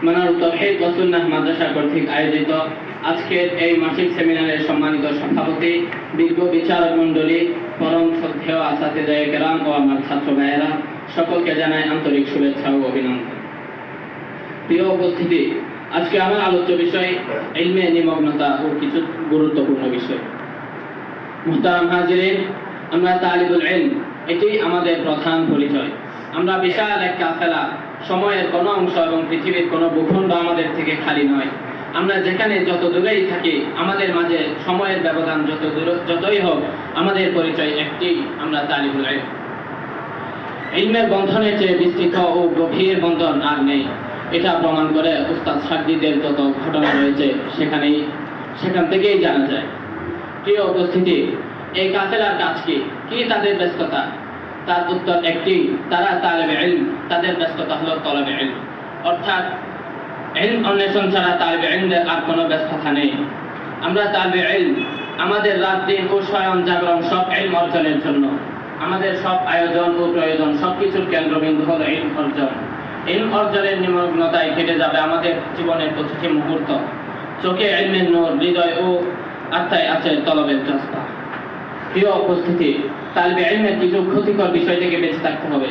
মানারুত তাওহীদ ওয়া সুন্নাহ মাদ্রাসা কর্তৃক আয়োজিত আজকের এই মাসিক সেমিনারের সম্মানিত সভাপতি, বিজ্ঞ বিচারক মণ্ডলী, পরম শ্রদ্ধেয় আসাতিজায়ে কেরাম ও আমার ছাত্র ভাইয়েরা, সকলকে জানাই আন্তরিক শুভেচ্ছা ও অভিনন্দন। প্রিয় উপস্থিতি, আজকে আমার আলোচ্য বিষয় ইলমে নিমগ্নতা ও কিছু গুরুত্বপূর্ণ বিষয়। মুহতারাম হাজিরিন, আমরা তালিবুল ইলম, এটি আমাদের প্রধান পরিচয়। আমরা বিশাল এক কাফেলা, সময়ের কোনো অংশ এবং পৃথিবীর কোনো ভূখণ্ড আমাদের থেকে খালি নয়। আমরা যেখানে যত দূরেই থাকি, আমাদের মাঝে সময়ের ব্যবধান যতই হোক, আমাদের পরিচয় একটি, আমরা তালিবুল ইলম। ইলমের বন্ধনের চেয়ে বিস্তৃত ও গভীর বন্ধন আর নেই। এটা প্রমাণ করে উস্তাদ সাগজিদের যত ঘটনা রয়েছে সেখান থেকেই জানা যায়। প্রিয় উপস্থিতি, এই কাফেলার কাজ কি তাদের ব্যস্ততা? তার উত্তর একটি, তারা তালেবে ইলম, তাদের ব্যস্ততা হলো তলবে ইলম। অর্থাৎ ইলম অন্বেষণ ছাড়া তালেবে ইলমদের আর কোনো ব্যস্ততা নেই। আমরা তালেবে ইলম, আমাদের রাত দিন ও স্বয়ং জাগরণ সব ইলম অর্জনের জন্য। আমাদের সব আয়োজন ও প্রয়োজন, সবকিছুর কেন্দ্রবিন্দু হলো ইলম অর্জন। ইলম অর্জনের নিমগ্নতায় কেটে যাবে আমাদের জীবনের প্রতিটি মুহূর্ত। চোখে ইলমের নূর, হৃদয় ও আত্মায় আছে তলবের জজবা। প্রিয় উপস্থিতি, তালিবে ইলমের কিছু ক্ষতিকর বিষয় থেকে বেঁচে থাকতে হবে।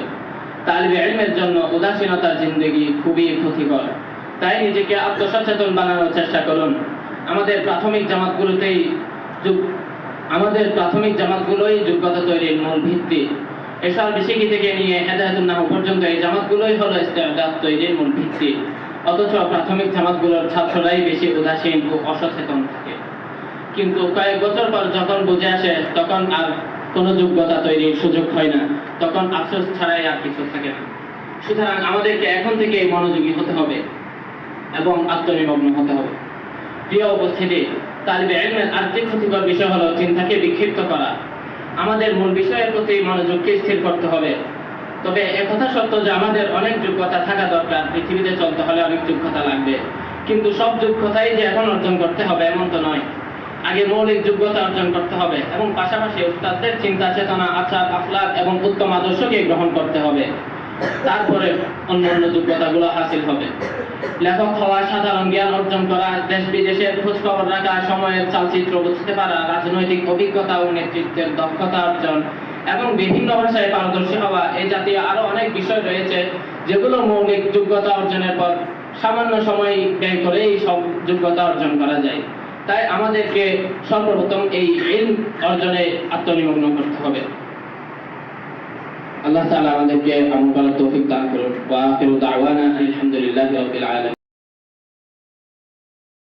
তালিবে ইলমের জন্য উদাসীনতার জিন্দেগি খুবই ক্ষতিকর। তাই নিজেকে আত্মসচেতন বানানোর চেষ্টা করুন। আমাদের প্রাথমিক জামাতগুলোই যোগ্যতা তৈরির মূল ভিত্তি। এসব বিশিকি থেকে নিয়ে হেদায়েতুন নাহু পর্যন্ত এই জামাতগুলোই হলো ইস্তেদাদ তৈরির মূল ভিত্তি। অথচ প্রাথমিক জামাতগুলোর ছাত্ররাই বেশি উদাসীন ও অসচেতন থাকে। কিন্তু কয়েক বছর পর যখন বুঝে আসে, তখন আর কোনো যোগ্যতা তৈরির সুযোগ হয় না, তখন আফসোস ছাড়াই আর কিছু থাকে না। সুতরাং আমাদেরকে এখন থেকে মনোযোগী হতে হবে এবং আত্মনিমগ্ন হতে হবে। প্রিয় উপস্থিতি, তালিবে ইলমের আরেকটি ক্ষতিকর বিষয় হলো চিন্তাকে বিক্ষিপ্ত করা। আমাদের মূল বিষয়ের প্রতি মনোযোগকে স্থির করতে হবে। তবে একথা সত্য যে আমাদের অনেক যোগ্যতা থাকা দরকার। পৃথিবীতে চলতে হলে অনেক যোগ্যতা লাগবে, কিন্তু সব যোগ্যতাই যে এখন অর্জন করতে হবে এমন তো নয়। আগে মৌলিক যোগ্যতা অর্জন করতে হবে এবং পাশাপাশি উস্তাদদের চিন্তা চেতনা, আচার আখলাক এবং উত্তম আদর্শকে গ্রহণ করতে হবে। তারপরে অন্যান্য যোগ্যতাগুলো হাসিল হবে। লেখক হওয়া, সাধারণ জ্ঞান অর্জন করা, দেশ বিদেশের খোঁজ খবর রাখা, সময়ের চালচিত্র বুঝতে পারা, রাজনৈতিক অভিজ্ঞতা ও নেতৃত্বের দক্ষতা অর্জন এবং বিভিন্ন ভাষায় পারদর্শী হওয়া, এই জাতীয় আরো অনেক বিষয় রয়েছে যেগুলো মৌলিক যোগ্যতা অর্জনের পর সামান্য সময় ব্যয় করেই সব যোগ্যতা অর্জন করা যায়। তাই আমাদেরকে সর্বপ্রথম এই ইলম অর্জনে আত্মনিমগ্ন করতে হবে। আল্লাহ তাআলা আমাদেরকে আমল করার তৌফিক দান করুন। ওয়া আখিরু দাওয়ানা আলহামদুলিল্লাহি রাব্বিল আলামিন।